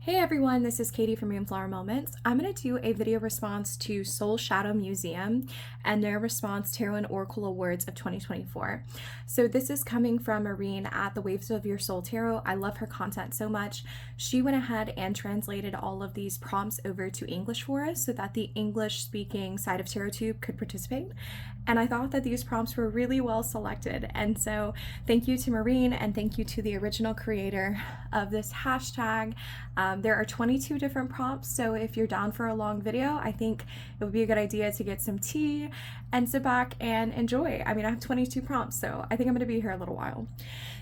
Hey everyone, this is Katie from Moonflower Moments. I'm going to do a video response to Soul Shadow Museum and their response Tarot and Oracle Awards of 2024. So this is coming from Marine at the Waves of Your Soul Tarot. I love her content so much. She went ahead and translated all of these prompts over to English for us so that the English speaking side of TarotTube could participate. And I thought that these prompts were really well selected. And so thank you to Marine and thank you to the original creator of this hashtag. There are 22 different prompts, so if you're down for a long video, I think it would be a good idea to get some tea and sit back and enjoy. I mean, I have 22 prompts, so I think I'm going to be here a little while.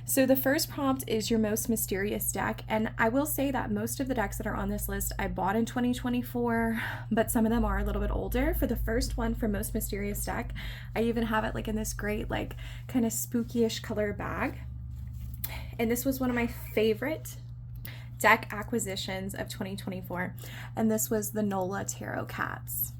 So the first prompt is your most mysterious deck, and I will say that most of the decks that are on this list I bought in 2024, but some of them are a little bit older. For the first one, for most mysterious deck, I even have it like in this great like kind of spooky-ish color bag, and this was one of my favorite deck acquisitions of 2024, and this was the NOLA Tarot Cats.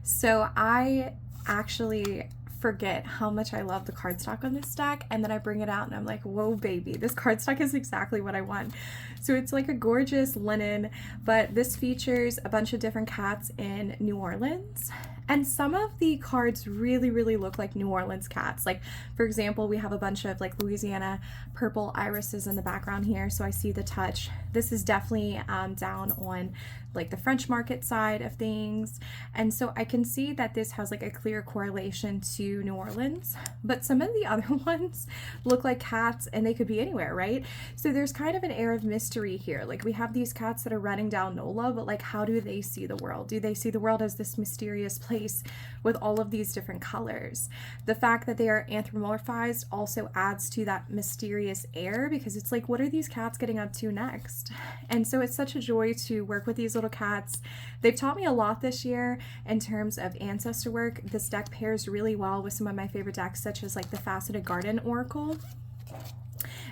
So I actually forget how much I love the cardstock on this deck, and then I bring it out and I'm like, whoa baby, this cardstock is exactly what I want. So it's like a gorgeous linen, but this features a bunch of different cats in New Orleans, and some of the cards really look like New Orleans cats. Like for example, we have a bunch of like Louisiana purple irises in the background here, so I see the touch. This is definitely down on like the French market side of things, and so I can see that this has like a clear correlation to New Orleans, but some of the other ones look like cats and they could be anywhere, right? So there's kind of an air of mystery here. Like we have these cats that are running down NOLA, but like how do they see the world? Do they see the world as this mysterious place with all of these different colors? The fact that they are anthropomorphized also adds to that mysterious air, because it's like, what are these cats getting up to next? And so it's such a joy to work with these little cats. They've taught me a lot this year in terms of ancestor work. This deck pairs really well with some of my favorite decks, such as like the Faceted Garden Oracle.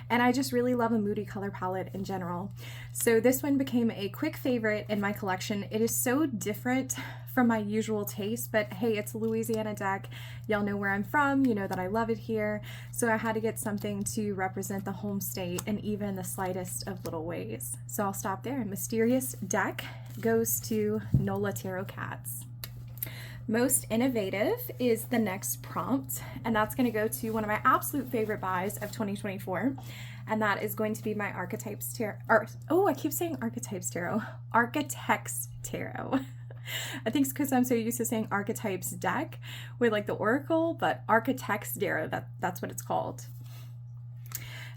And I just really love a moody color palette in general. So this one became a quick favorite in my collection. It is so different from my usual taste, but hey, it's a Louisiana deck. Y'all know where I'm from, you know that I love it here. So I had to get something to represent the home state in even the slightest of little ways. So I'll stop there. Mysterious deck goes to NOLA Tarot Cats. Most innovative is the next prompt, and that's going to go to one of my absolute favorite buys of 2024, and that is going to be my Archetypes Tarot, I keep saying Archetypes Tarot, Architects Tarot. I think it's because I'm so used to saying Archetypes deck with like the Oracle, but Architects Tarot, that's what it's called.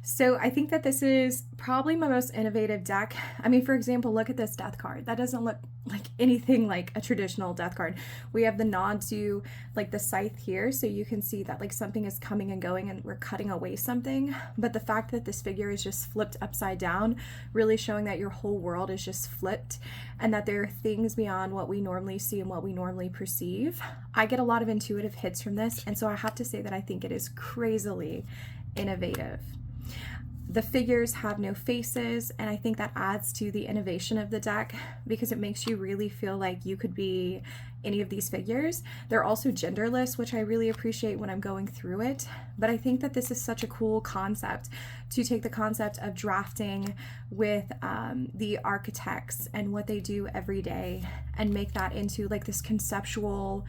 So I think that this is probably my most innovative deck. I mean, for example, look at this death card. That doesn't look like anything like a traditional death card. We have the nod to like the scythe here, so you can see that like something is coming and going and we're cutting away something. But the fact that this figure is just flipped upside down, really showing that your whole world is just flipped and that there are things beyond what we normally see and what we normally perceive. I get a lot of intuitive hits from this, and so I have to say that I think it is crazily innovative. The figures have no faces, and I think that adds to the innovation of the deck because it makes you really feel like you could be any of these figures. They're also genderless, which I really appreciate when I'm going through it, but I think that this is such a cool concept to take the concept of drafting with the architects and what they do every day and make that into like this conceptual,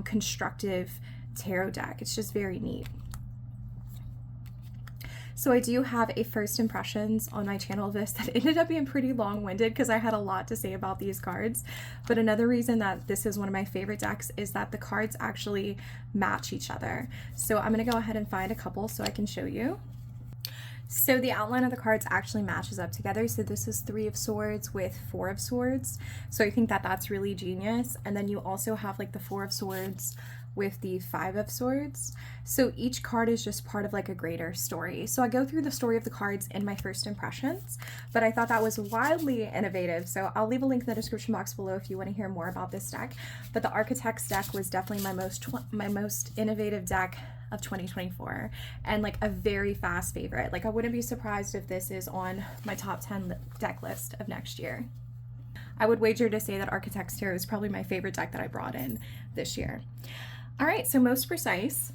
constructive tarot deck. It's just very neat. So I do have a first impressions on my channel of this that ended up being pretty long-winded because I had a lot to say about these cards. But another reason that this is one of my favorite decks is that the cards actually match each other. So I'm going to go ahead and find a couple so I can show you. So the outline of the cards actually matches up together. So this is 3 of Swords with 4 of Swords. So I think that that's really genius. And then you also have like the 4 of Swords with the 5 of Swords. So each card is just part of like a greater story. So I go through the story of the cards in my first impressions, but I thought that was wildly innovative. So I'll leave a link in the description box below if you want to hear more about this deck. But the Architects deck was definitely my most innovative deck of 2024 and like a very fast favorite. Like I wouldn't be surprised if this is on my top 10 deck list of next year. I would wager to say that Architects Tarot is probably my favorite deck that I brought in this year. All right, so most precise.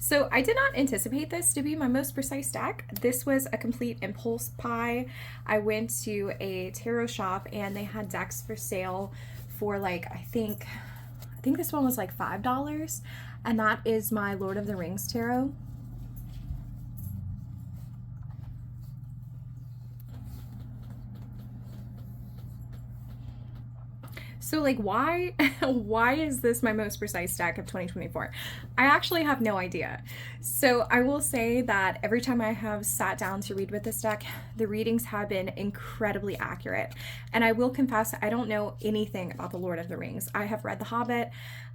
So I did not anticipate this to be my most precise deck. This was a complete impulse buy. I went to a tarot shop and they had decks for sale for like, I think this one was like $5, and that is my Lord of the Rings tarot. So like why is this my most precise deck of 2024? I actually have no idea. So I will say that every time I have sat down to read with this deck, the readings have been incredibly accurate. And I will confess, I don't know anything about the Lord of the Rings. I have read The Hobbit,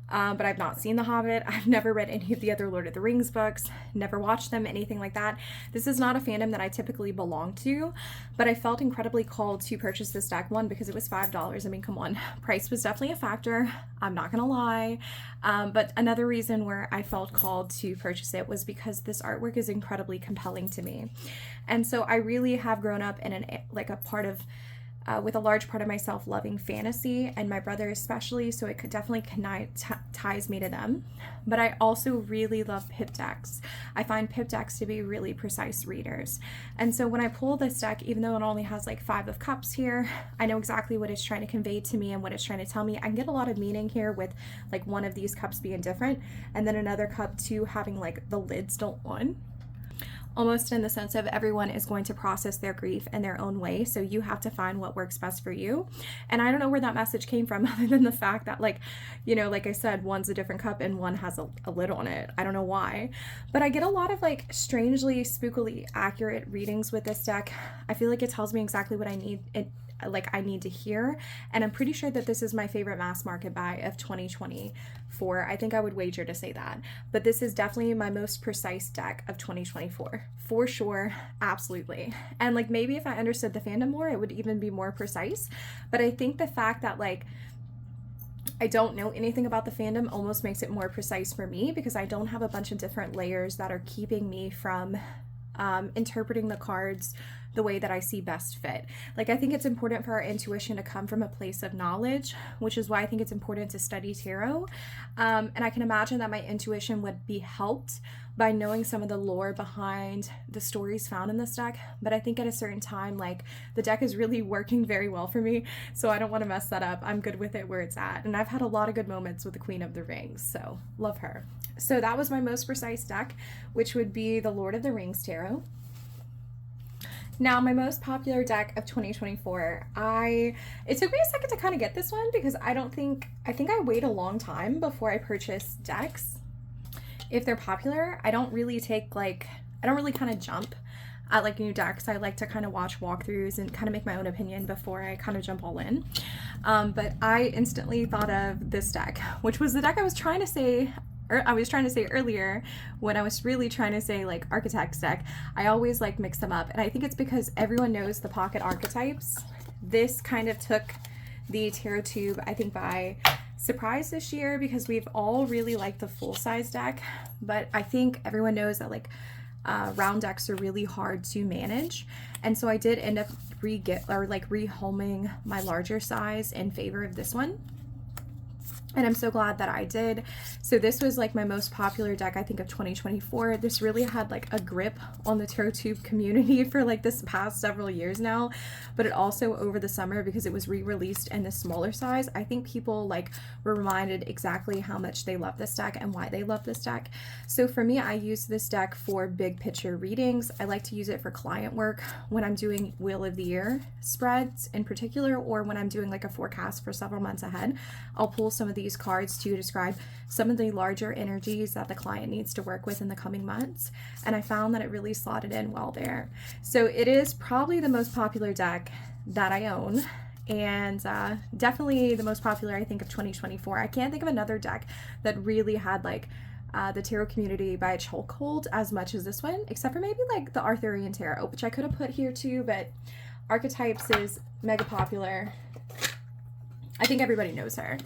but I've not seen The Hobbit. I've never read any of the other Lord of the Rings books, never watched them, anything like that. This is not a fandom that I typically belong to, but I felt incredibly called to purchase this deck, one, because it was $5. I mean, come on, price was definitely a factor, I'm not gonna lie. But another reason where I felt called to purchase it was because this artwork is incredibly compelling to me. And so I really have grown up in with a large part of myself loving fantasy, and my brother especially, so it could definitely ties me to them. But I also really love pip decks. I find pip decks to be really precise readers. And so when I pull this deck, even though it only has like 5 of cups here, I know exactly what it's trying to convey to me and what it's trying to tell me. I can get a lot of meaning here with like one of these cups being different, and then another cup too having like the lids don't on. Almost in the sense of everyone is going to process their grief in their own way, so you have to find what works best for you. And I don't know where that message came from other than the fact that, like, you know, like I said, one's a different cup and one has a lid on it. I don't know why, but I get a lot of like strangely spookily accurate readings with this deck. I feel like it tells me exactly what I need to hear, and I'm pretty sure that this is my favorite mass market buy of 2024. I think I would wager to say that, but this is definitely my most precise deck of 2024 for sure. Absolutely. And like maybe if I understood the fandom more, it would even be more precise. But I think the fact that like I don't know anything about the fandom almost makes it more precise for me, because I don't have a bunch of different layers that are keeping me from interpreting the cards the way that I see best fit. Like, I think it's important for our intuition to come from a place of knowledge, which is why I think it's important to study tarot. And I can imagine that my intuition would be helped by knowing some of the lore behind the stories found in this deck. But I think at a certain time, like, the deck is really working very well for me, so I don't want to mess that up. I'm good with it where it's at. And I've had a lot of good moments with the Queen of the Rings, so love her. So that was my most precise deck, which would be the Lord of the Rings Tarot. Now, my most popular deck of 2024, it took me a second to kind of get this one, because I think I wait a long time before I purchase decks. If they're popular, I don't really kind of jump at like new decks. I like to kind of watch walkthroughs and kind of make my own opinion before I kind of jump all in. But I instantly thought of this deck, which was the deck I was trying to say earlier when I was really trying to say like Archetypes deck. I always like mix them up, and I think it's because everyone knows the pocket archetypes. This kind of took the tarot tube, I think, by surprise this year, because we've all really liked the full size deck, but I think everyone knows that like round decks are really hard to manage, and so I did end up rehoming my larger size in favor of this one. And I'm so glad that I did. So this was like my most popular deck, I think, of 2024. This really had like a grip on the TarotTube community for like this past several years now, but it also over the summer, because it was re-released in the smaller size, I think people like were reminded exactly how much they love this deck and why they love this deck. So for me, I use this deck for big picture readings. I like to use it for client work when I'm doing Wheel of the Year spreads in particular, or when I'm doing like a forecast for several months ahead. I'll pull some of these cards to describe some of the larger energies that the client needs to work with in the coming months, and I found that it really slotted in well there. So it is probably the most popular deck that I own, and definitely the most popular, I think, of 2024. I can't think of another deck that really had like the tarot community by a chokehold as much as this one, except for maybe like the Arthurian Tarot, which I could have put here too, but Archetypes is mega popular. I think everybody knows her.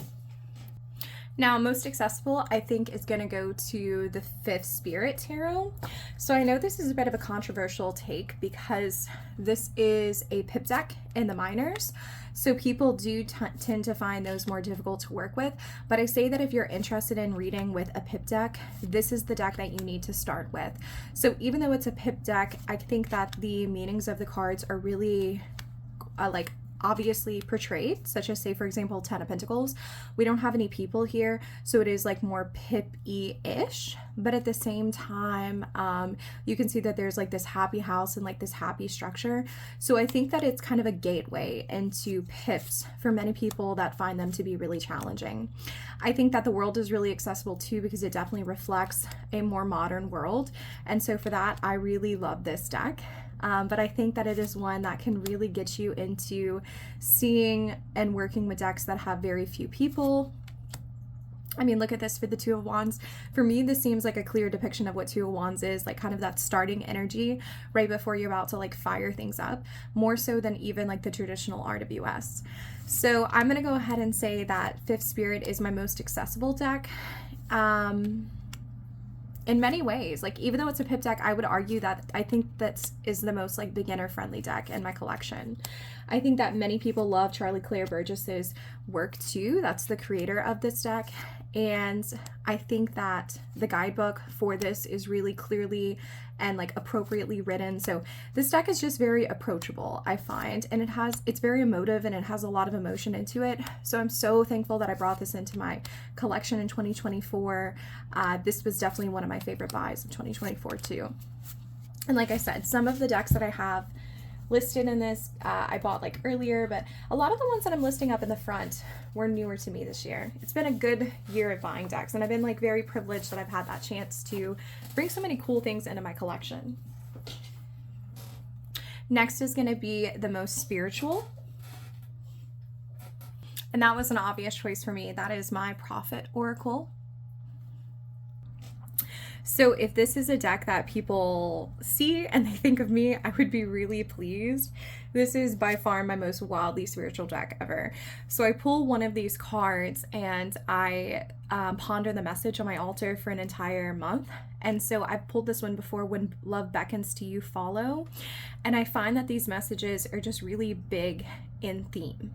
Now, most accessible, I think, is going to go to the Fifth Spirit Tarot. So I know this is a bit of a controversial take because this is a pip deck in the minors. So people do tend to find those more difficult to work with. But I say that if you're interested in reading with a pip deck, this is the deck that you need to start with. So even though it's a pip deck, I think that the meanings of the cards are really like obviously portrayed, such as, say, for example, 10 of Pentacles. We don't have any people here, so it is like more pip-y-ish, but at the same time, you can see that there's like this happy house and like this happy structure. So I think that it's kind of a gateway into pips for many people that find them to be really challenging. I think that the world is really accessible too, because it definitely reflects a more modern world. And so for that, I really love this deck. But I think that it is one that can really get you into seeing and working with decks that have very few people. I mean, look at this for the Two of Wands. For me, this seems like a clear depiction of what Two of Wands is, like kind of that starting energy right before you're about to like fire things up, more so than even like the traditional RWS. So I'm going to go ahead and say that Fifth Spirit is my most accessible deck. In many ways, like even though it's a pip deck, I would argue that I think that is the most like beginner friendly deck in my collection. I think that many people love Charlie Claire Burgess's work too. That's the creator of this deck. And I think that the guidebook for this is really clearly and like appropriately written. So this deck is just very approachable, I find, and it's very emotive and it has a lot of emotion into it. So I'm so thankful that I brought this into my collection in 2024. This was definitely one of my favorite buys of 2024 too. And like I said, some of the decks that I have listed in this I bought like earlier, but a lot of the ones that I'm listing up in the front were newer to me this year. It's been a good year of buying decks, and I've been like very privileged that I've had that chance to bring so many cool things into my collection. Next is going to be the most spiritual, and that was an obvious choice for me. That is my Prophet Oracle. So if this is a deck that people see and they think of me, I would be really pleased. This is by far my most wildly spiritual deck ever. So I pull one of these cards and I ponder the message on my altar for an entire month. And so I've pulled this one before, When Love Beckons to You, Follow. And I find that these messages are just really big in theme.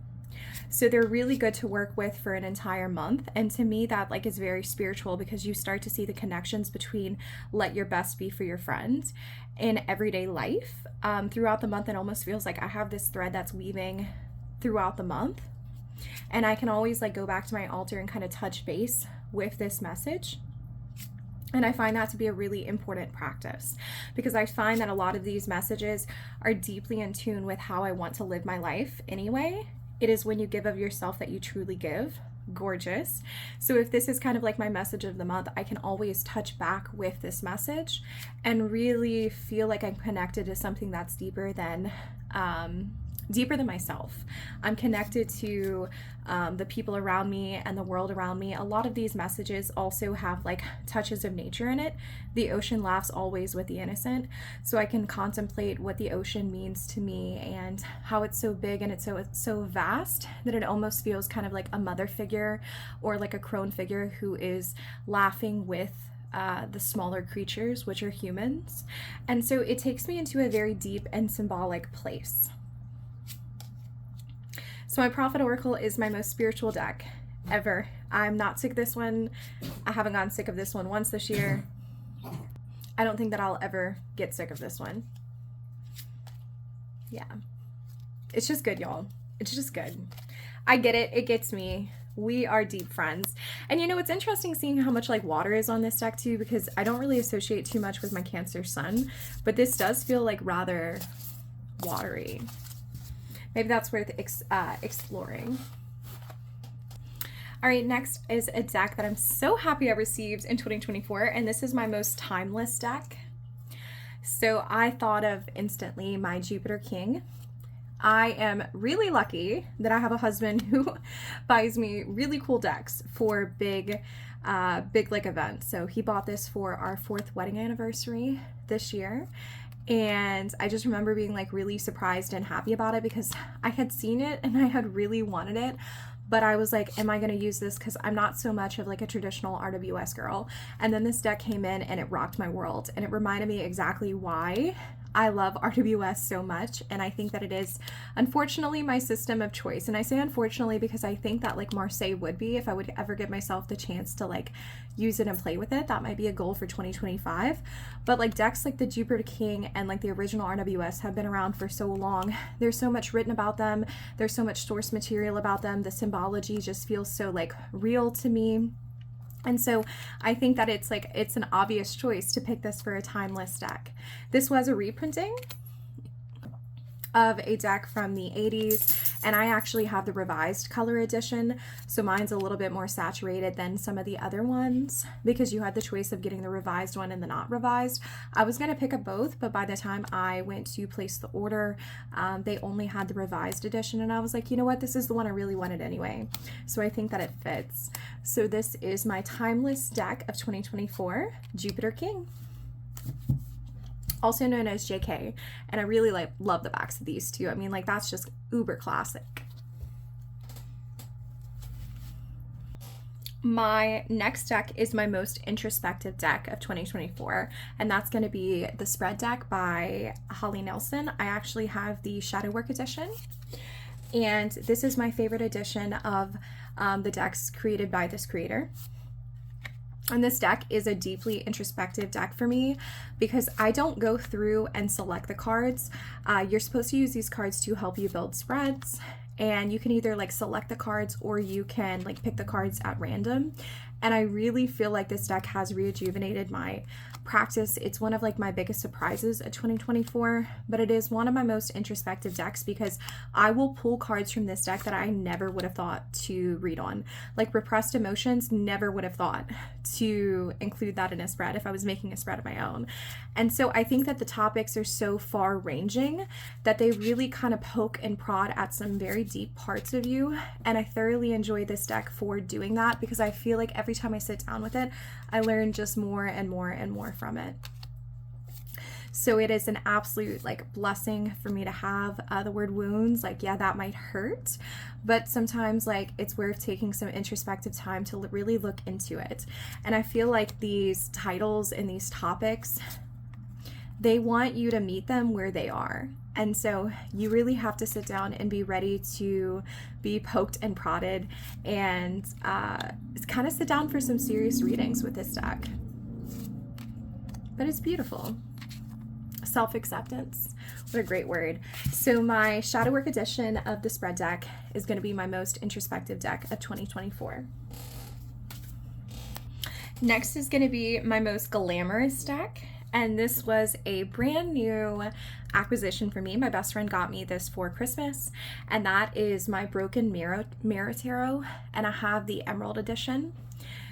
So they're really good to work with for an entire month. And to me, that like is very spiritual, because you start to see the connections between let your best be for your friends in everyday life. Throughout the month, it almost feels like I have this thread that's weaving throughout the month. And I can always like go back to my altar and kind of touch base with this message. And I find that to be a really important practice, because I find that a lot of these messages are deeply in tune with how I want to live my life anyway. It is when you give of yourself that you truly give. Gorgeous. So if this is kind of like my message of the month, I can always touch back with this message and really feel like I'm connected to something that's deeper than myself. I'm connected to the people around me and the world around me. A lot of these messages also have like touches of nature in it. The ocean laughs always with the innocent. So I can contemplate what the ocean means to me and how it's so big and it's so vast that it almost feels kind of like a mother figure or like a crone figure who is laughing with the smaller creatures, which are humans. And so it takes me into a very deep and symbolic place. So my Prophet Oracle is my most spiritual deck ever. I'm not sick of this one. I haven't gotten sick of this one once this year. I don't think that I'll ever get sick of this one. Yeah. It's just good, y'all. It's just good. I get it. It gets me. We are deep friends. And you know, it's interesting seeing how much like water is on this deck too, because I don't really associate too much with my Cancer sun, but this does feel like rather watery. Maybe that's worth exploring. All right, next is a deck that I'm so happy I received in 2024, and this is my most timeless deck. So I thought of instantly my Jupiter King. I am really lucky that I have a husband who buys me really cool decks for big like events. So he bought this for our 4th wedding anniversary this year. And I just remember being like really surprised and happy about it, because I had seen it and I had really wanted it, but I was like, am I going to use this? Because I'm not so much of like a traditional RWS girl. And then this deck came in and it rocked my world, and it reminded me exactly why I love RWS so much. And I think that it is unfortunately my system of choice. And I say unfortunately because I think that like Marseille would be, if I would ever give myself the chance to like use it and play with it, that might be a goal for 2025. But like decks like the Jupiter King and like the original RWS have been around for so long. There's so much written about them. There's so much source material about them. The symbology just feels so like real to me. And so I think that it's an obvious choice to pick this for a timeless deck. This was a reprinting of a deck from the 80s, and I actually have the revised color edition, so mine's a little bit more saturated than some of the other ones because you had the choice of getting the revised one and the not revised. I was going to pick up both, but by the time I went to place the order, they only had the revised edition, and I was like, you know what, this is the one I really wanted anyway, so I think that it fits. So this is my timeless deck of 2024, Jupiter King, also known as JK, and I really love the backs of these two. I mean, like, that's just uber classic. My next deck is my most introspective deck of 2024, and that's going to be the Spread deck by Holly Nelson. I actually have the Shadow Work edition, and this is my favorite edition of the decks created by this creator. And this deck is a deeply introspective deck for me because I don't go through and select the cards. You're supposed to use these cards to help you build spreads, and you can either like select the cards or you can like pick the cards at random. And I really feel like this deck has rejuvenated my practice. It's one of like my biggest surprises of 2024, but it is one of my most introspective decks because I will pull cards from this deck that I never would have thought to read on. Like repressed emotions, never would have thought to include that in a spread if I was making a spread of my own. And so I think that the topics are so far ranging that they really kind of poke and prod at some very deep parts of you. And I thoroughly enjoy this deck for doing that because I feel like every time I sit down with it, I learn just more and more and more from it. So it is an absolute like blessing for me to have. The word wounds, like, yeah, that might hurt, but sometimes like it's worth taking some introspective time to really look into it. And I feel like these titles and these topics, they want you to meet them where they are. And so you really have to sit down and be ready to be poked and prodded and kind of sit down for some serious readings with this deck. But it's beautiful. Self-acceptance. What a great word. So my Shadow Work edition of the Spread deck is going to be my most introspective deck of 2024. Next is going to be my most glamorous deck. And this was a brand new acquisition for me. My best friend got me this for Christmas, and that is my Broken Mirror Tarot, and I have the Emerald edition.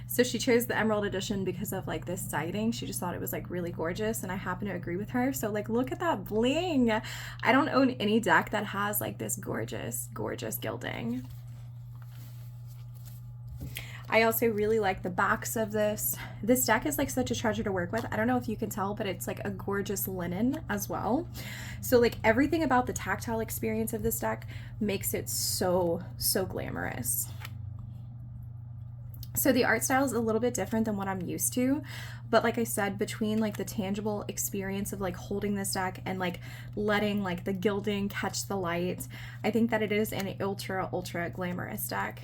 So she chose the Emerald edition because of like this sighting. She just thought it was like really gorgeous, and I happen to agree with her. So like, look at that bling. I don't own any deck that has like this gorgeous, gorgeous gilding. I also really like the backs of this. This deck is like such a treasure to work with. I don't know if you can tell, but it's like a gorgeous linen as well. So like everything about the tactile experience of this deck makes it so, so glamorous. So the art style is a little bit different than what I'm used to, but like I said, between like the tangible experience of like holding this deck and like letting like the gilding catch the light, I think that it is an ultra, ultra glamorous deck.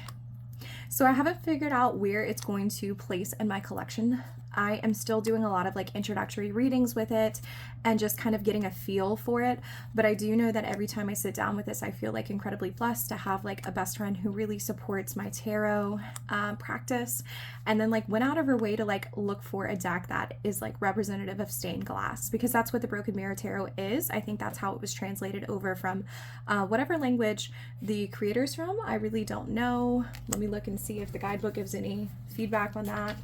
So I haven't figured out where it's going to place in my collection. I am still doing a lot of like introductory readings with it and just kind of getting a feel for it. But I do know that every time I sit down with this, I feel like incredibly blessed to have like a best friend who really supports my tarot practice, and then like went out of her way to like look for a deck that is like representative of stained glass, because that's what the Broken Mirror Tarot is. I think that's how it was translated over from whatever language the creator's from. I really don't know. Let me look and see if the guidebook gives any feedback on that.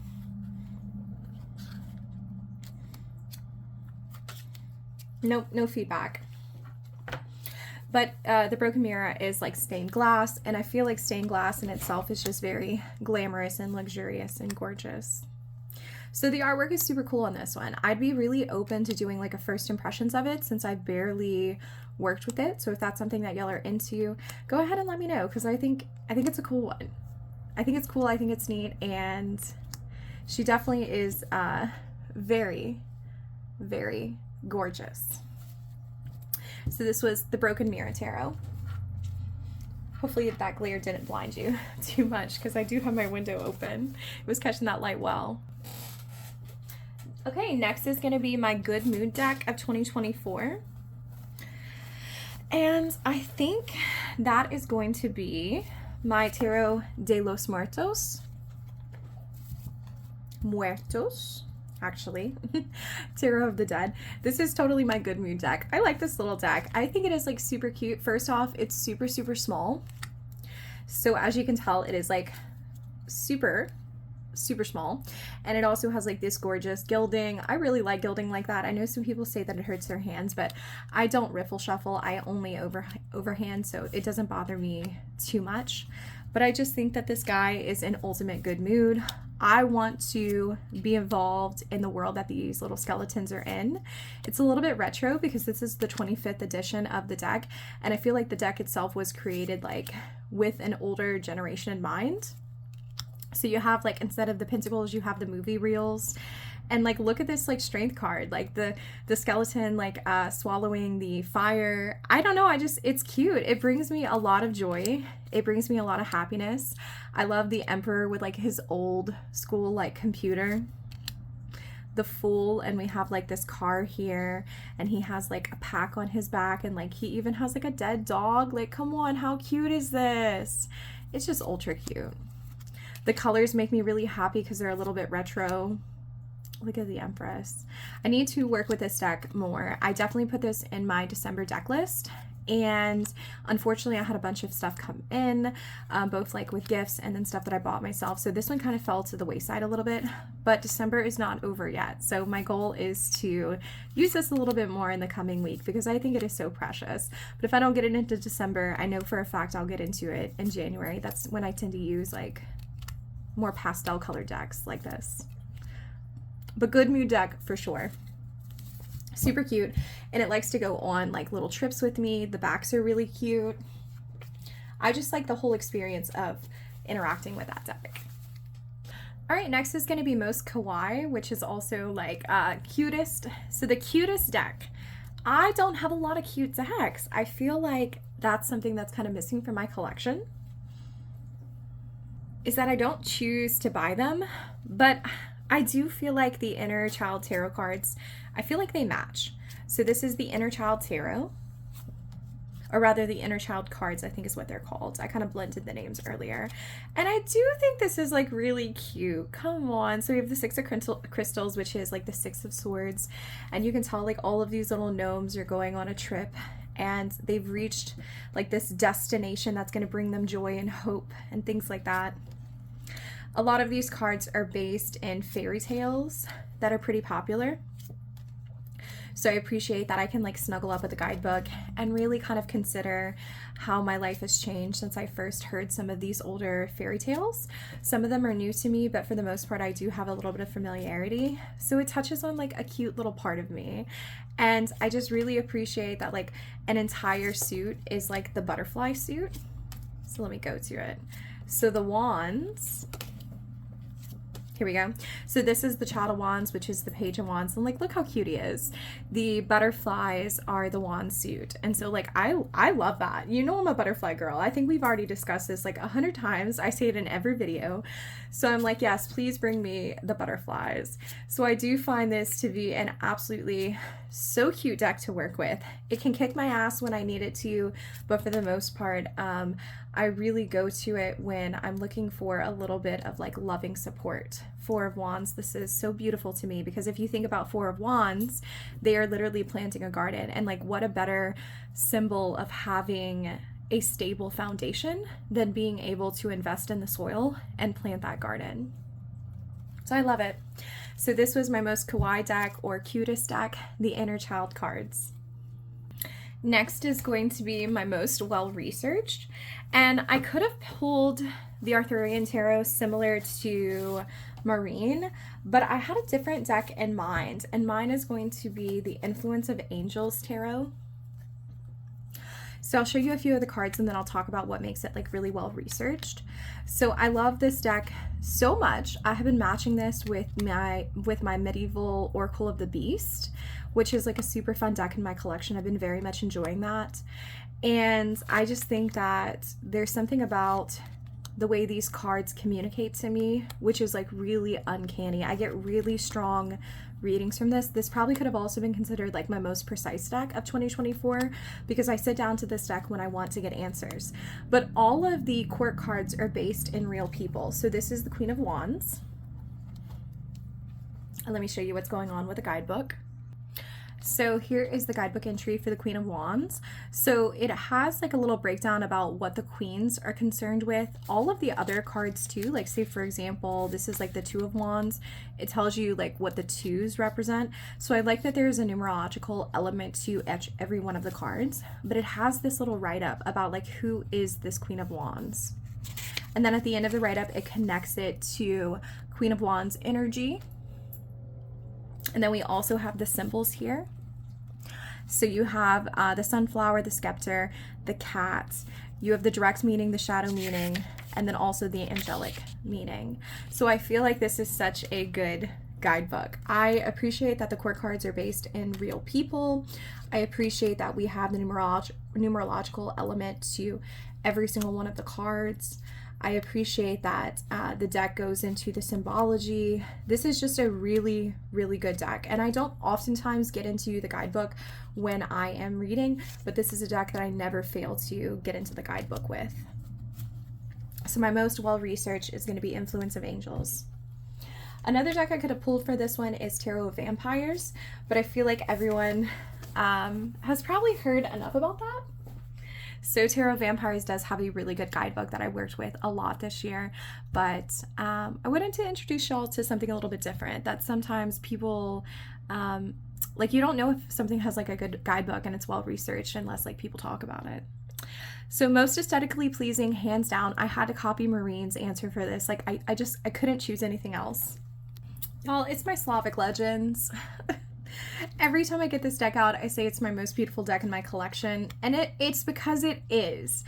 Nope, no feedback. But the Broken Mirror is like stained glass, and I feel like stained glass in itself is just very glamorous and luxurious and gorgeous. So the artwork is super cool on this one. I'd be really open to doing like a first impressions of it since I barely worked with it. So if that's something that y'all are into, go ahead and let me know, because I think it's a cool one. I think it's cool, I think it's neat, and she definitely is very, very gorgeous. So this was the Broken Mirror Tarot. Hopefully that glare didn't blind you too much, because I do have my window open. It was catching that light well. Okay, next is going to be my Good Mood deck of 2024. And I think that is going to be my Tarot de los Muertos. Actually. Tarot of the Dead. This is totally my Good Mood deck. I like this little deck. I think it is like super cute. First off, it's super, super small. So as you can tell, it is like super small, and it also has like this gorgeous gilding. I really like gilding like that. I know some people say that it hurts their hands, but I don't riffle shuffle. I only overhand, so it doesn't bother me too much. But I just think that this guy is in ultimate good mood. I want to be involved in the world that these little skeletons are in. It's a little bit retro because this is the 25th edition of the deck, and I feel like the deck itself was created like with an older generation in mind. So you have like, instead of the pentacles, you have the movie reels. And like, look at this like strength card, like the skeleton like swallowing the fire. I don't know, it's cute. It brings me a lot of joy. It brings me a lot of happiness. I love the Emperor with like his old school like computer. The Fool, and we have like this car here, and he has like a pack on his back, and like he even has like a dead dog. Like, come on, how cute is this? It's just ultra cute. The colors make me really happy because they're a little bit retro. Look at the Empress. I need to work with this deck more. I definitely put this in my December deck list, and unfortunately I had a bunch of stuff come in, both like with gifts and then stuff that I bought myself. So this one kind of fell to the wayside a little bit, but December is not over yet. So my goal is to use this a little bit more in the coming week because I think it is so precious. But if I don't get it into December, I know for a fact I'll get into it in January. That's when I tend to use like more pastel color decks like this. But good mood deck for sure. Super cute, and it likes to go on like little trips with me. The backs are really cute. I just like the whole experience of interacting with that deck. All right, next is going to be Most Kawaii, which is also like cutest. So the cutest deck. I don't have a lot of cute decks. I feel like that's something that's kind of missing from my collection, is that I don't choose to buy them, but I do feel like the Inner Child Tarot cards, I feel like they match. So this is the Inner Child Tarot, or rather the Inner Child cards, I think is what they're called. I kind of blended the names earlier. And I do think this is like really cute. Come on. So we have the Six of Crystals, which is like the Six of Swords. And you can tell like all of these little gnomes are going on a trip, and they've reached like this destination that's going to bring them joy and hope and things like that. A lot of these cards are based in fairy tales that are pretty popular. So I appreciate that I can like snuggle up with a guidebook and really kind of consider how my life has changed since I first heard some of these older fairy tales. Some of them are new to me, but for the most part, I do have a little bit of familiarity. So it touches on like a cute little part of me. And I just really appreciate that like an entire suit is like the butterfly suit. So let me go to it. So the wands. Here we go. So this is the Child of Wands, which is the Page of Wands. And like, look how cute he is. The butterflies are the wand suit. And so like, I love that. You know, I'm a butterfly girl. I think we've already discussed this like 100 times. I say it in every video. So I'm like, yes, please bring me the butterflies. So I do find this to be an absolutely so cute deck to work with. It can kick my ass when I need it to, but for the most part, I really go to it when I'm looking for a little bit of like loving support. Four of Wands, this is so beautiful to me because if you think about Four of Wands, they are literally planting a garden, and like what a better symbol of having a stable foundation than being able to invest in the soil and plant that garden. So I love it. So this was my Most Kawaii deck, or cutest deck, the Inner Child cards. Next is going to be my most well-researched, and I could have pulled the Arthurian Tarot similar to marine, but I had a different deck in mind, and mine is going to be the Influence of Angels Tarot. So I'll show you a few of the cards and then I'll talk about what makes it like really well researched. So I love this deck so much. I have been matching this with my medieval Oracle of the Beast, which is like a super fun deck in my collection. I've been very much enjoying that. And I just think that there's something about the way these cards communicate to me, which is like really uncanny. I get really strong readings from this. This probably could have also been considered like my most precise deck of 2024 because I sit down to this deck when I want to get answers. But all of the court cards are based in real people. So this is the Queen of Wands. And let me show you what's going on with the guidebook. So here is the guidebook entry for the Queen of Wands. So it has like a little breakdown about what the queens are concerned with. All of the other cards too, like say for example, this is like the Two of Wands. It tells you like what the twos represent. So I like that there's a numerological element to every one of the cards, but it has this little write-up about like who is this Queen of Wands. And then at the end of the write-up, it connects it to Queen of Wands energy. And then we also have the symbols here. So you have the sunflower, the scepter, the cat. You have the direct meaning, the shadow meaning, and then also the angelic meaning. So I feel like this is such a good guidebook. I appreciate that the court cards are based in real people. I appreciate that we have the numerological element to every single one of the cards. I appreciate that the deck goes into the symbology. This is just a really, really good deck. And I don't oftentimes get into the guidebook when I am reading, but this is a deck that I never fail to get into the guidebook with. So my most well-researched is going to be Influence of Angels. Another deck I could have pulled for this one is Tarot of Vampires, but I feel like everyone has probably heard enough about that. So Tarot of Vampires does have a really good guidebook that I worked with a lot this year, but I wanted to introduce y'all to something a little bit different that sometimes people, like you don't know if something has like a good guidebook and it's well researched unless like people talk about it. So most aesthetically pleasing, hands down, I had to copy Marine's answer for this. Like I couldn't choose anything else. Y'all, it's my Slavic Legends. Every time I get this deck out, I say it's my most beautiful deck in my collection, and it's because it is.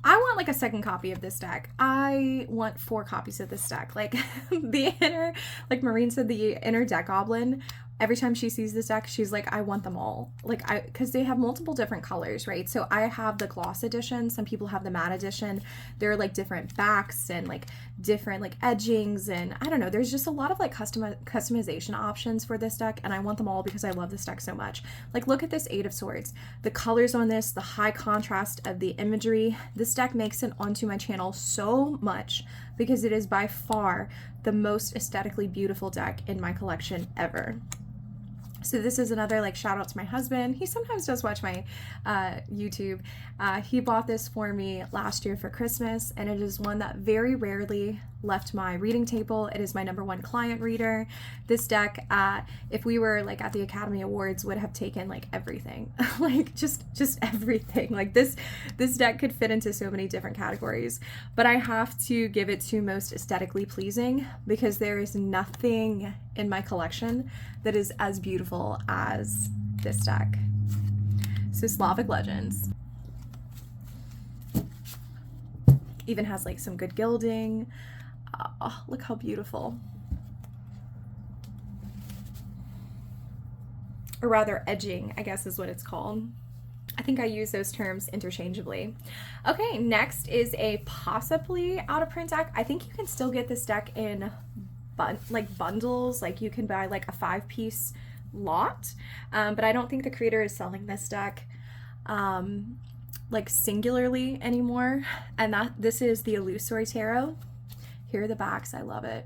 I want like a second copy of this deck. I want 4 copies of this deck. Like the inner, like Marine said, the inner deck goblin, every time she sees this deck, she's like, I want them all. Like because they have multiple different colors, right? So I have the gloss edition. Some people have the matte edition. There are like different backs and like different like edgings, and I don't know. There's just a lot of like customization options for this deck, and I want them all because I love this deck so much. Like look at this 8 of Swords. The colors on this, the high contrast of the imagery. This deck makes it onto my channel so much because it is by far the most aesthetically beautiful deck in my collection ever. So this is another like shout out to my husband. He sometimes does watch my YouTube. He bought this for me last year for Christmas, and it is one that very rarely left my reading table. It is my #1 client reader. This deck, if we were like at the Academy Awards, would have taken like everything, like just everything. Like this deck could fit into so many different categories, but I have to give it to most aesthetically pleasing because there is nothing in my collection that is as beautiful as this deck. So Slavic Legends. Even has like some good gilding. Oh, look how beautiful. Or rather edging, I guess is what it's called. I think I use those terms interchangeably. Okay, next is a possibly out of print deck. I think you can still get this deck in like bundles. Like you can buy like a 5-piece lot, but I don't think the creator is selling this deck like singularly anymore. And this is the Illusory Tarot. Here are the backs. I love it.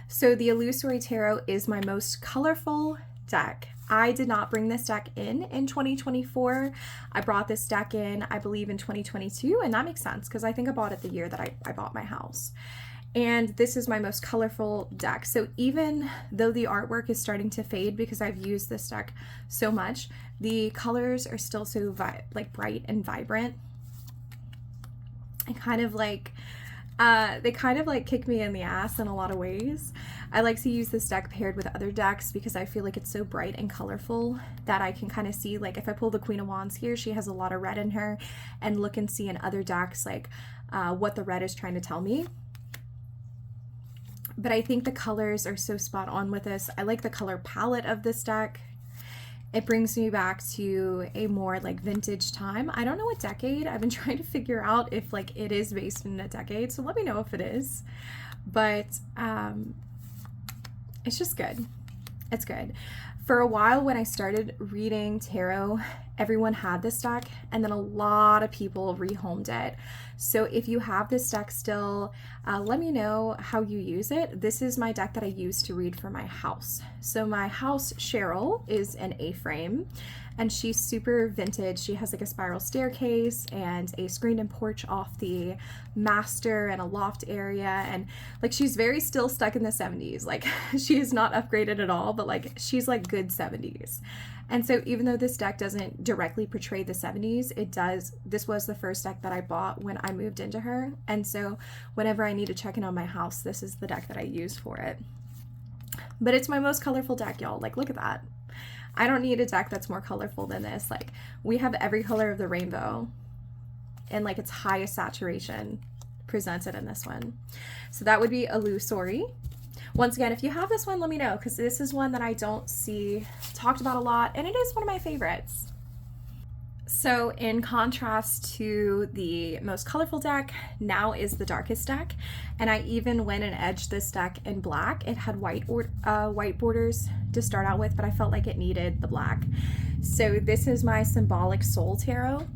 So the Illusory Tarot is my most colorful deck. I did not bring this deck in 2024. I brought this deck in, I believe, in 2022, and that makes sense because I think I bought it the year that I bought my house. And this is my most colorful deck. So even though the artwork is starting to fade because I've used this deck so much, the colors are still so like bright and vibrant. And kind of like They kind of like kick me in the ass in a lot of ways. I like to use this deck paired with other decks because I feel like it's so bright and colorful that I can kind of see, like if I pull the Queen of Wands here, she has a lot of red in her, and look and see in other decks like what the red is trying to tell me. But I think the colors are so spot on with this. I like the color palette of this deck. It brings me back to a more like vintage time. I don't know what decade. I've been trying to figure out if like it is based in a decade, so let me know if it is. But it's just good. It's good. For a while when I started reading tarot, everyone had this deck, and then a lot of people rehomed it. So if you have this deck still, let me know how you use it. This is my deck that I use to read for my house. So my house, Cheryl, is an A-frame, and she's super vintage. She has like a spiral staircase and a screened-in porch off the master and a loft area, and like she's very still stuck in the 70s. Like she is not upgraded at all, but like she's like good 70s. And so even though this deck doesn't directly portray the 70s, it does. This was the first deck that I bought when I moved into her. And so whenever I need to check in on my house, this is the deck that I use for it. But it's my most colorful deck, y'all. Like, look at that. I don't need a deck that's more colorful than this. Like, we have every color of the rainbow and like its highest saturation presented in this one. So that would be Illusory. Once again, if you have this one, let me know, because this is one that I don't see talked about a lot, and it is one of my favorites. So in contrast to the most colorful deck, now is the darkest deck, and I even went and edged this deck in black. It had white borders to start out with, but I felt like it needed the black. So this is my Symbolic Soul Tarot,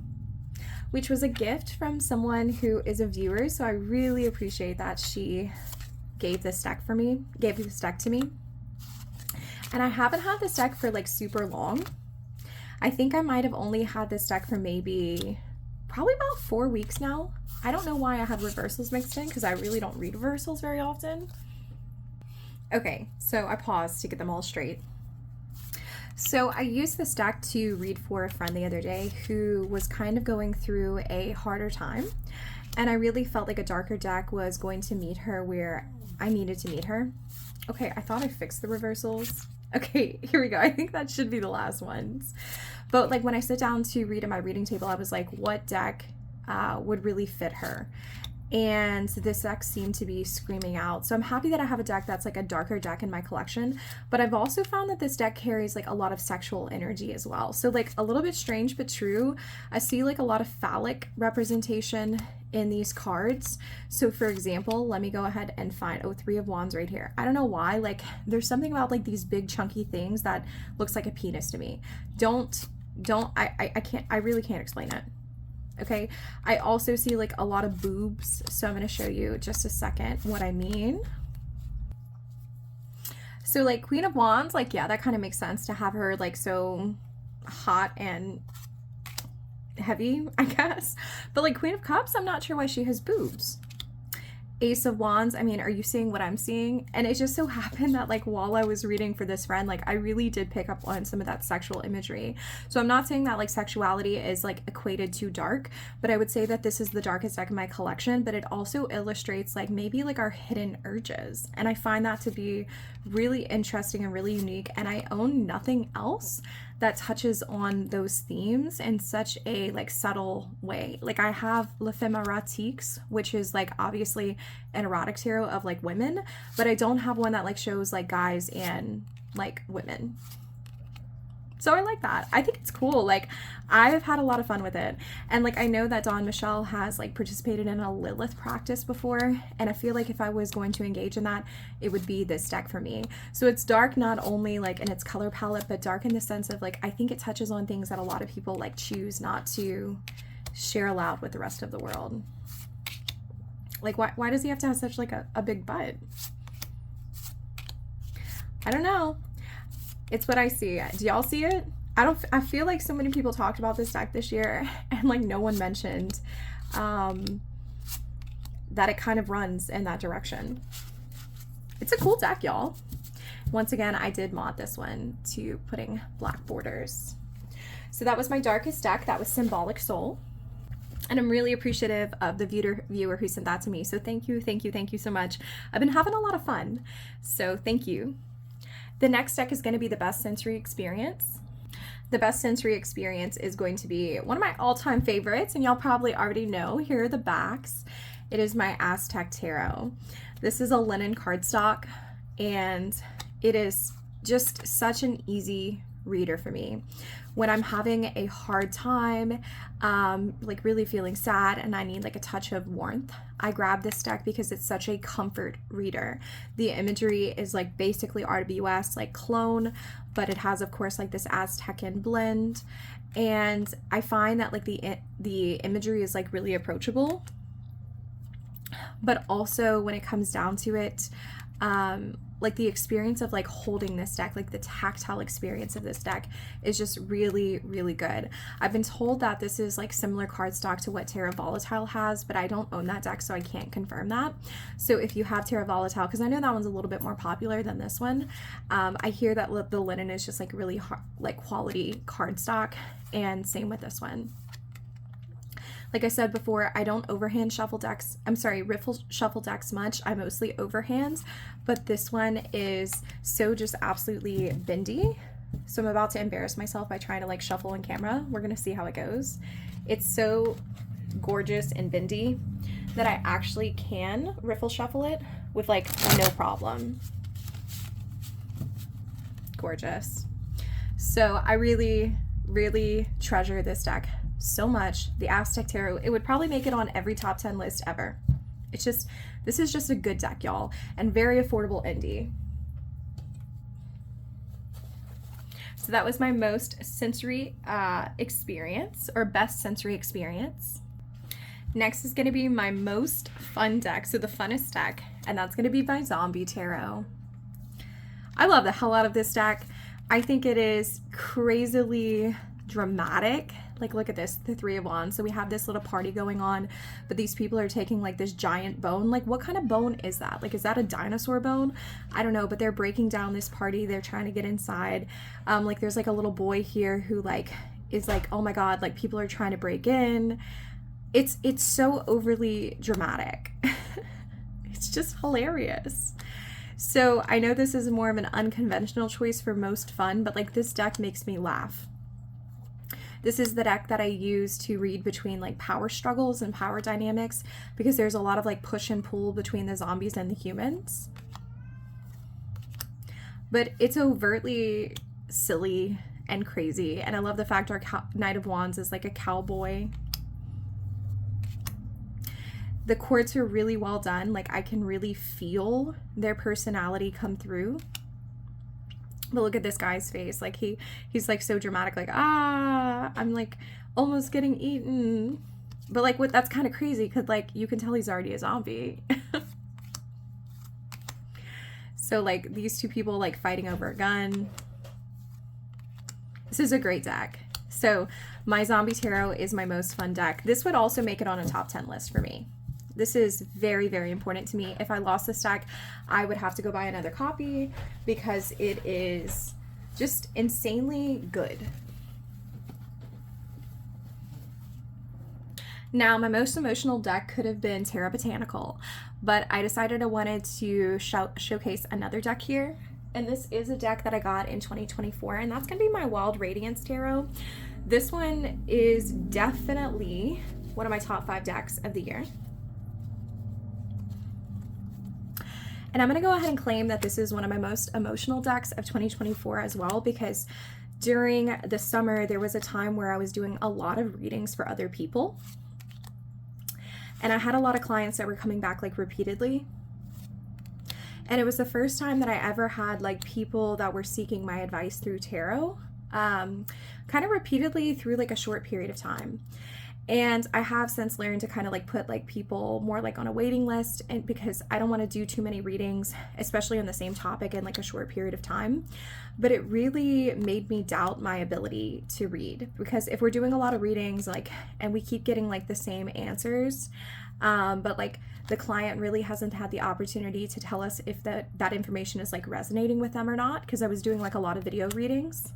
which was a gift from someone who is a viewer, so I really appreciate that she gave this deck to me. And I haven't had this deck for like super long. I think I might have only had this deck for probably about 4 weeks now. I don't know why I had reversals mixed in, because I really don't read reversals very often. Okay, so I paused to get them all straight. So I used this deck to read for a friend the other day who was kind of going through a harder time, and I really felt like a darker deck was going to meet her where I needed to meet her. Okay, I thought I fixed the reversals. Okay, here we go. I think that should be the last ones. But like when I sit down to read at my reading table, I was like, what deck would really fit her? And this deck seemed to be screaming out. So I'm happy that I have a deck that's like a darker deck in my collection, but I've also found that this deck carries like a lot of sexual energy as well. So like a little bit strange but true, I see like a lot of phallic representation in these cards. So for example, let me go ahead and find, oh, 3 of Wands right here. I don't know why, like there's something about like these big chunky things that looks like a penis to me. I really can't explain it. Okay, I also see like a lot of boobs, so I'm going to show you just a second what I mean. So like Queen of Wands, like yeah, that kind of makes sense to have her like so hot and heavy, I guess. But like Queen of Cups, I'm not sure why she has boobs. Ace of Wands, I mean, are you seeing what I'm seeing? And it just so happened that like while I was reading for this friend, like I really did pick up on some of that sexual imagery. So I'm not saying that like sexuality is like equated to dark, but I would say that this is the darkest deck in my collection, but it also illustrates like maybe like our hidden urges. And I find that to be really interesting and really unique. And I own nothing else that touches on those themes in such a like subtle way. Like I have L'Ephemeratiques, which is like obviously an erotic tarot of like women, but I don't have one that like shows like guys and like women. So I like that. I think it's cool. Like I've had a lot of fun with it. And like I know that Dawn Michelle has like participated in a Lilith practice before, and I feel like if I was going to engage in that, it would be this deck for me. So it's dark not only like in its color palette, but dark in the sense of like I think it touches on things that a lot of people like choose not to share aloud with the rest of the world. Like why does he have to have such like a big butt? I don't know. It's what I see. Do y'all see it? I feel like so many people talked about this deck this year, and like no one mentioned that it kind of runs in that direction. It's a cool deck, y'all. Once again, I did mod this one to putting black borders. So that was my darkest deck. That was Symbolic Soul. And I'm really appreciative of the viewer who sent that to me. So thank you, thank you, thank you so much. I've been having a lot of fun. So thank you. The next deck is going to be the Best Sensory Experience. The Best Sensory Experience is going to be one of my all-time favorites, and y'all probably already know. Here are the backs. It is my Aztec Tarot. This is a linen cardstock, and it is just such an easy reader for me. When I'm having a hard time, like really feeling sad and I need like a touch of warmth, I grab this deck because it's such a comfort reader. The imagery is like basically RWS, like clone, but it has of course like this Aztecan blend. And I find that like the imagery is like really approachable, but also when it comes down to it, like the experience of like holding this deck, like the tactile experience of this deck is just really, really good. I've been told that this is like similar cardstock to what Terra Volatile has, but I don't own that deck, so I can't confirm that. So if you have Terra Volatile, because I know that one's a little bit more popular than this one, I hear that the linen is just like really like quality cardstock, and same with this one. Like I said before, I don't overhand shuffle decks. I'm sorry, riffle shuffle decks much. I mostly overhand, but this one is so just absolutely bendy. So I'm about to embarrass myself by trying to like shuffle on camera. We're gonna see how it goes. It's so gorgeous and bendy that I actually can riffle shuffle it with like no problem. Gorgeous. So I really, really treasure this deck so much. The Aztec Tarot, it would probably make it on every top 10 list ever. It's just, this is just a good deck, y'all, and very affordable indie. So that was my most sensory experience, or best sensory experience. Next is going to be my most fun deck, so the funnest deck, and that's going to be my Zombie Tarot. I love the hell out of this deck. I think it is crazily dramatic. Like, look at this, the Three of Wands. So we have this little party going on, but these people are taking like this giant bone. Like, what kind of bone is that? Like, is that a dinosaur bone? I don't know, but they're breaking down this party. They're trying to get inside. Like, there's like a little boy here who like is like, oh my God, like people are trying to break in. It's so overly dramatic. It's just hilarious. So I know this is more of an unconventional choice for most fun, but like this deck makes me laugh. This is the deck that I use to read between like power struggles and power dynamics, because there's a lot of like push and pull between the zombies and the humans. But it's overtly silly and crazy, and I love the fact our Knight of Wands is like a cowboy. The chords are really well done. Like I can really feel their personality come through. But look at this guy's face. Like he's like so dramatic, like, ah, I'm like almost getting eaten. But like that's kind of crazy because like you can tell he's already a zombie. So like these two people like fighting over a gun. This is a great deck. So my Zombie Tarot is my most fun deck. This would also make it on a top 10 list for me. This is very, very important to me. If I lost this deck, I would have to go buy another copy because it is just insanely good. Now, my most emotional deck could have been Terra Botanical, but I decided I wanted to showcase another deck here. And this is a deck that I got in 2024, and that's going to be my Wild Radiance Tarot. This one is definitely one of my top 5 decks of the year. And I'm going to go ahead and claim that this is one of my most emotional decks of 2024 as well, because during the summer, there was a time where I was doing a lot of readings for other people. And I had a lot of clients that were coming back like repeatedly. And it was the first time that I ever had like people that were seeking my advice through tarot, kind of repeatedly through like a short period of time. And I have since learned to kind of like put like people more like on a waiting list, and because I don't want to do too many readings, especially on the same topic in like a short period of time. But it really made me doubt my ability to read, because if we're doing a lot of readings like and we keep getting like the same answers, but like the client really hasn't had the opportunity to tell us if that information is like resonating with them or not, because I was doing like a lot of video readings.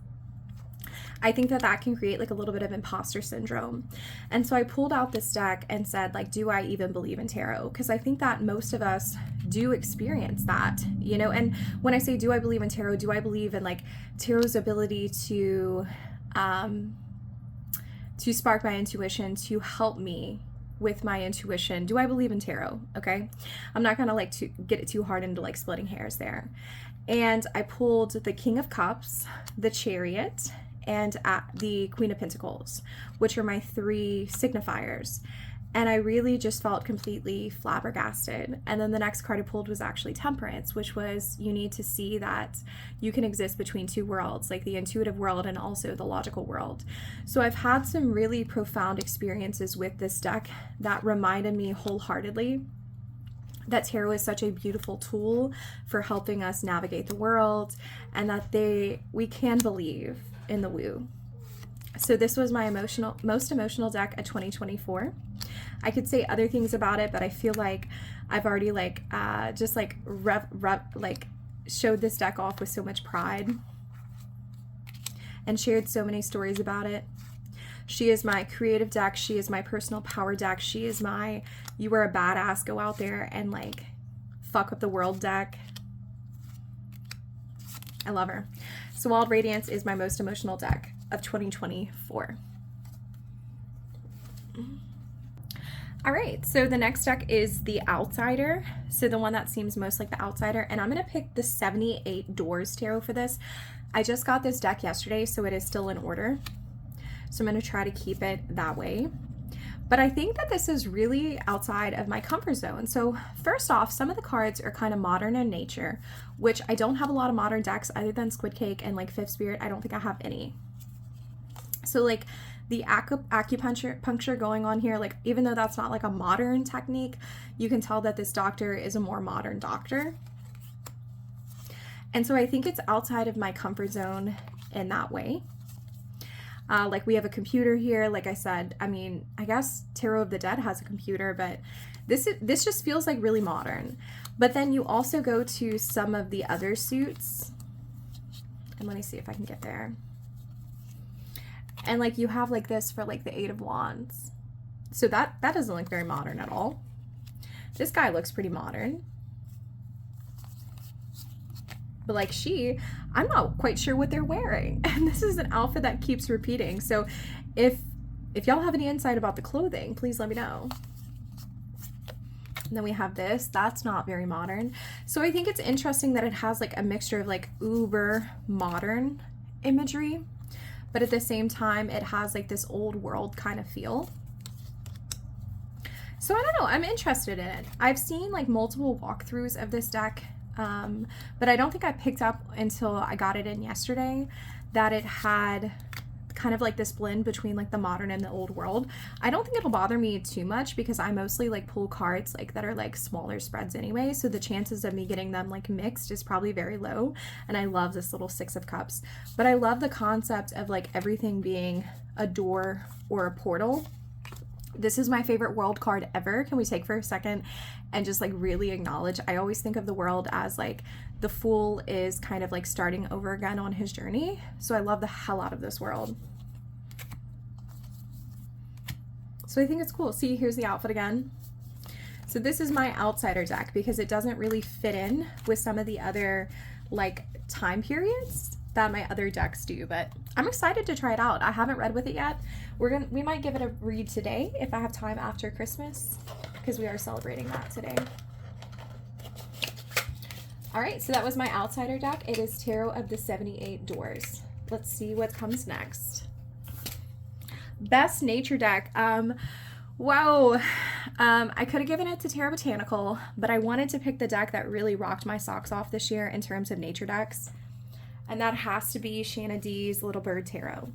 I think that that can create like a little bit of imposter syndrome. And so I pulled out this deck and said, like, do I even believe in tarot? Because I think that most of us do experience that, you know. And when I say, do I believe in tarot, do I believe in like tarot's ability to spark my intuition, to help me with my intuition? Do I believe in tarot? Okay, I'm not gonna like to get it too hard into like splitting hairs there. And I pulled the King of Cups, the Chariot, and the Queen of Pentacles, which are my 3 signifiers. And I really just felt completely flabbergasted. And then the next card I pulled was actually Temperance, which was, you need to see that you can exist between 2 worlds, like the intuitive world and also the logical world. So I've had some really profound experiences with this deck that reminded me wholeheartedly that tarot is such a beautiful tool for helping us navigate the world, and that we can believe in the woo. So this was my most emotional deck of 2024. I could say other things about it, but I feel like I've already like just like showed this deck off with so much pride and shared so many stories about it. She is my creative deck. She is my personal power deck. She is my, you are a badass, go out there and like fuck up the world deck. I love her. So Wild Radiance is my most emotional deck of 2024. All right, so the next deck is the Outsider. So the one that seems most like the outsider. And I'm going to pick the 78 Doors Tarot for this. I just got this deck yesterday, so it is still in order. So I'm going to try to keep it that way. But I think that this is really outside of my comfort zone. So first off, some of the cards are kind of modern in nature, which I don't have a lot of modern decks other than Squid Cake and like Fifth Spirit. I don't think I have any. So like the acupuncture going on here, like even though that's not like a modern technique, you can tell that this doctor is a more modern doctor. And so I think it's outside of my comfort zone in that way. Like we have a computer here, like I said. I mean, I guess Tarot of the Dead has a computer, but this just feels like really modern. But then you also go to some of the other suits, and let me see if I can get there. And like you have like this for like the 8 of Wands. So that doesn't look very modern at all. This guy looks pretty modern. But like I'm not quite sure what they're wearing. And this is an outfit that keeps repeating. So if y'all have any insight about the clothing, please let me know. And then we have this. That's not very modern. So I think it's interesting that it has like a mixture of like uber modern imagery, but at the same time it has like this old world kind of feel. So I don't know, I'm interested in it. I've seen like multiple walkthroughs of this deck, but I don't think I picked up until I got it in yesterday that it had kind of like this blend between like the modern and the old world. I don't think it'll bother me too much because I mostly like pull cards like that are like smaller spreads anyway, so the chances of me getting them like mixed is probably very low. And I love this little 6 of Cups, but I love the concept of like everything being a door or a portal. This is my favorite world card ever. Can we take for a second and just like really acknowledge, I always think of the world as like the Fool is kind of like starting over again on his journey. So I love the hell out of this world. So I think it's cool. See, here's the outfit again. So this is my outsider deck because it doesn't really fit in with some of the other like time periods that my other decks do, but I'm excited to try it out. I haven't read with it yet. We might give it a read today if I have time after Christmas, because we are celebrating that today. All right, so that was my outsider deck. It is Tarot of the 78 Doors. Let's see what comes next. Best nature deck. Wow. I could have given it to Tarot Botanical, but I wanted to pick the deck that really rocked my socks off this year in terms of nature decks. And that has to be Shanna D's Little Bird Tarot.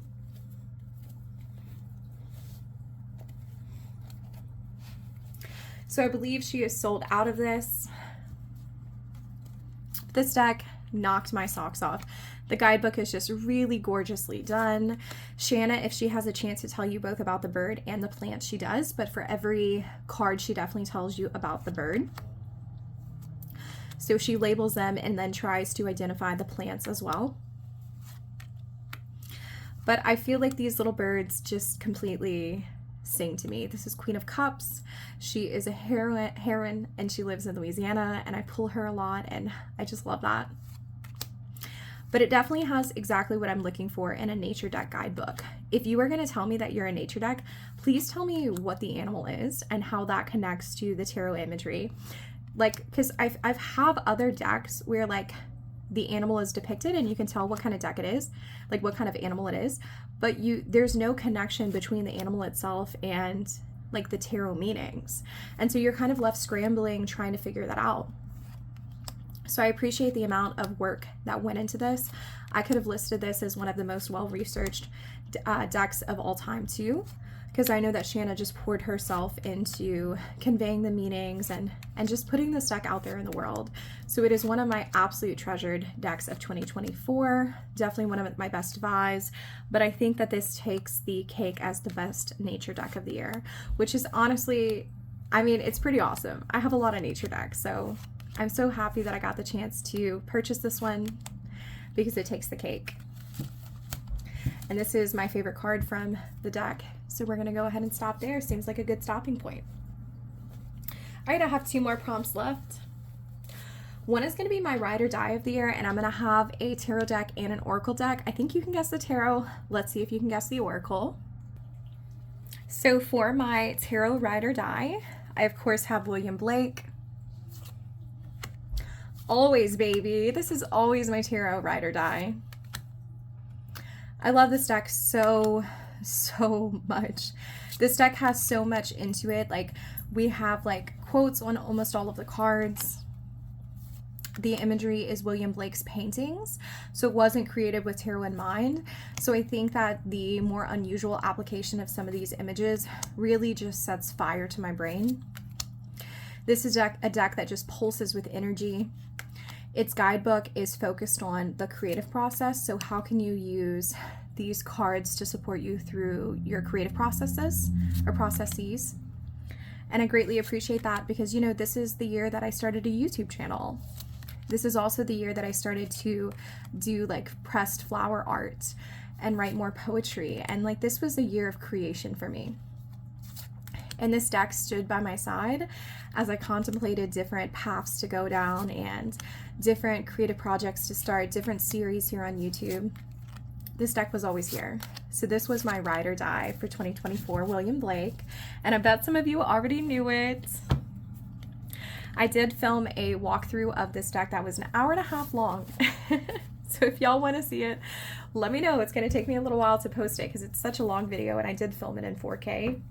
So I believe she is sold out of this. This deck knocked my socks off. The guidebook is just really gorgeously done. Shanna, if she has a chance to tell you both about the bird and the plant, she does, but for every card, she definitely tells you about the bird. So she labels them and then tries to identify the plants as well. But I feel like these little birds just completely sing to me. This is Queen of Cups. She is a heron and she lives in Louisiana, and I pull her a lot, and I just love that. But it definitely has exactly what I'm looking for in a nature deck guidebook. If you are going to tell me that you're a nature deck, please tell me what the animal is and how that connects to the tarot imagery. Like, because I've have other decks where like the animal is depicted and you can tell what kind of deck it is, like what kind of animal it is, but there's no connection between the animal itself and like the tarot meanings. And so you're kind of left scrambling trying to figure that out. So I appreciate the amount of work that went into this. I could have listed this as one of the most well-researched decks of all time too, because I know that Shanna just poured herself into conveying the meanings and just putting this deck out there in the world. So it is one of my absolute treasured decks of 2024, definitely one of my best buys, but I think that this takes the cake as the best nature deck of the year, which is honestly, I mean, it's pretty awesome. I have a lot of nature decks, so I'm so happy that I got the chance to purchase this one because it takes the cake. And this is my favorite card from the deck. So we're going to go ahead and stop there. Seems like a good stopping point. All right, I have 2 more prompts left. One is going to be my ride or die of the year, and I'm going to have a tarot deck and an oracle deck. I think you can guess the tarot. Let's see if you can guess the oracle. So for my tarot ride or die, I of course have William Blake. Always, baby. This is always my tarot ride or die. I love this deck so much. This deck has so much into it. Like, we have like quotes on almost all of the cards. The imagery is William Blake's paintings, so it wasn't created with tarot in mind. So I think that the more unusual application of some of these images really just sets fire to my brain. This is a deck that just pulses with energy. Its guidebook is focused on the creative process. So how can you use these cards to support you through your creative processes or processes? And I greatly appreciate that because, you know, this is the year that I started a YouTube channel. This is also the year that I started to do like pressed flower art and write more poetry. And like, this was a year of creation for me. And this deck stood by my side as I contemplated different paths to go down and different creative projects to start, different series here on YouTube. This deck was always here. So this was my ride or die for 2024, William Blake. And I bet some of you already knew it. I did film a walkthrough of this deck that was an hour and a half long. So if y'all want to see it, let me know. It's going to take me a little while to post it because it's such a long video and I did film it in 4K.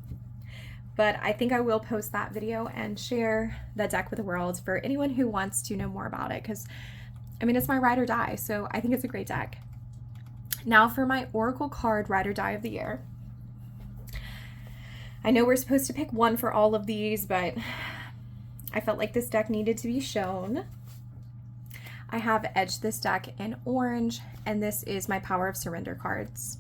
But I think I will post that video and share that deck with the world for anyone who wants to know more about it, because I mean, it's my ride or die, so I think it's a great deck. Now for my oracle card ride or die of the year. I know we're supposed to pick one for all of these, but I felt like this deck needed to be shown. I have edged this deck in orange, and this is my Power of Surrender cards.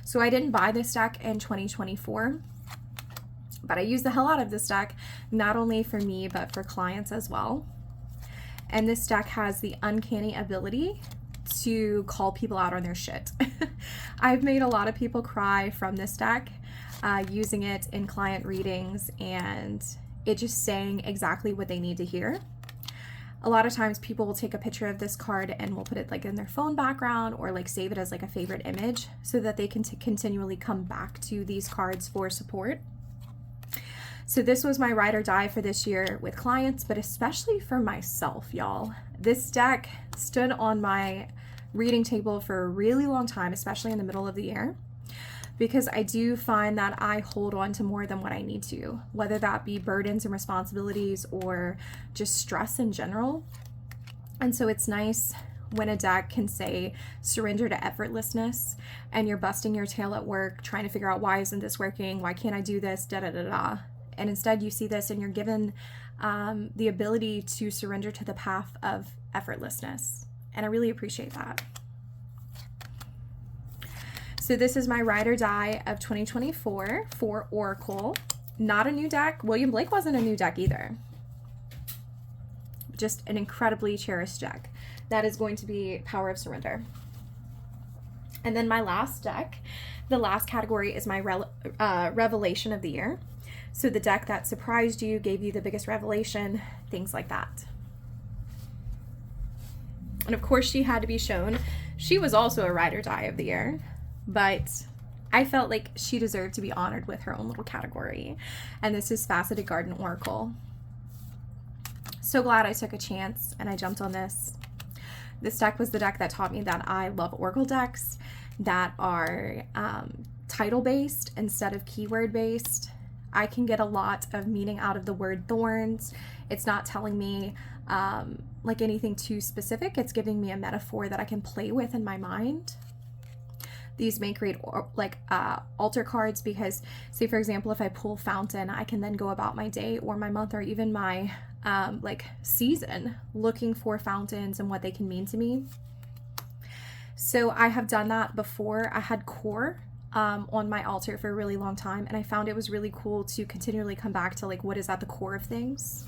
So I didn't buy this deck in 2024, but I use the hell out of this deck, not only for me, but for clients as well. And this deck has the uncanny ability to call people out on their shit. I've made a lot of people cry from this deck, using it in client readings, and it just saying exactly what they need to hear. A lot of times people will take a picture of this card and will put it like in their phone background or like save it as like a favorite image so that they can continually come back to these cards for support. So this was my ride or die for this year with clients, but especially for myself, y'all. This deck stood on my reading table for a really long time, especially in the middle of the year, because I do find that I hold on to more than what I need to, whether that be burdens and responsibilities or just stress in general. And so it's nice when a deck can say surrender to effortlessness, and you're busting your tail at work trying to figure out, why isn't this working? Why can't I do this? Da da da da. And instead you see this and you're given the ability to surrender to the path of effortlessness. And I really appreciate that. So this is my ride or die of 2024 for Oracle. Not a new deck. William Blake wasn't a new deck either. Just an incredibly cherished deck. That is going to be Power of Surrender. And then my last deck, the last category is my revelation of the year. So the deck that surprised you, gave you the biggest revelation, things like that. And of course she had to be shown. She was also a ride or die of the year, but I felt like she deserved to be honored with her own little category. And this is Faceted Garden Oracle. So glad I took a chance and I jumped on this. This deck was the deck that taught me that I love oracle decks that are title based instead of keyword based. I can get a lot of meaning out of the word thorns. It's not telling me like anything too specific. It's giving me a metaphor that I can play with in my mind. These may create like altar cards because, say for example, if I pull fountain, I can then go about my day or my month or even my like season looking for fountains and what they can mean to me. So I have done that before. I had core on my altar for a really long time, and I found it was really cool to continually come back to like what is at the core of things.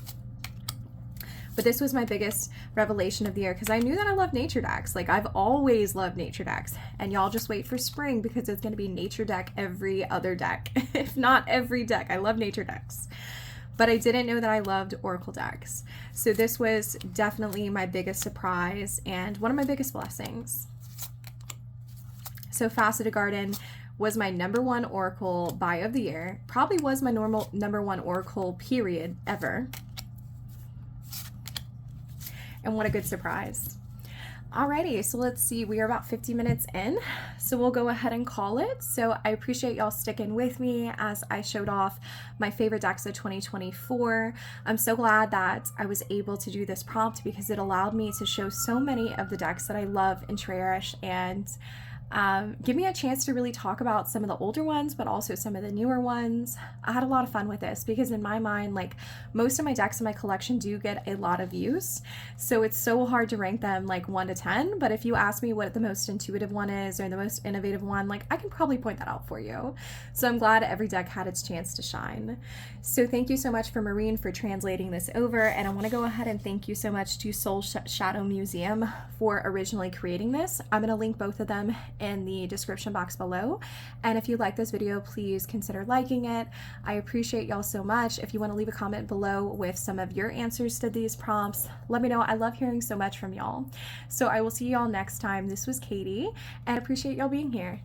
But this was my biggest revelation of the year because I knew that I love nature decks. Like I've always loved nature decks, and y'all just wait for spring because it's going to be nature deck every other deck, if not every deck. I love nature decks, but I didn't know that I loved oracle decks. So this was definitely my biggest surprise and one of my biggest blessings. So Faceted Garden was my #1 oracle buy of the year. Probably was my normal #1 oracle period ever. And what a good surprise. Alrighty, so let's see, we are about 50 minutes in, so we'll go ahead and call it. So I appreciate y'all sticking with me as I showed off my favorite decks of 2024. I'm so glad that I was able to do this prompt because it allowed me to show so many of the decks that I love and cherish, and give me a chance to really talk about some of the older ones, but also some of the newer ones. I had a lot of fun with this because in my mind, like most of my decks in my collection do get a lot of use. So it's so hard to rank them like 1 to 10. But if you ask me what the most intuitive one is or the most innovative one, like I can probably point that out for you. So I'm glad every deck had its chance to shine. So thank you so much for Maureen for translating this over. And I want to go ahead and thank you so much to Soul Shadow Museum for originally creating this. I'm going to link both of them in the description box below, and if you like this video, please consider liking it. I appreciate y'all so much. If you want to leave a comment below with some of your answers to these prompts, let me know. I love hearing so much from y'all. So I will see y'all next time. This was Katie, and I appreciate y'all being here.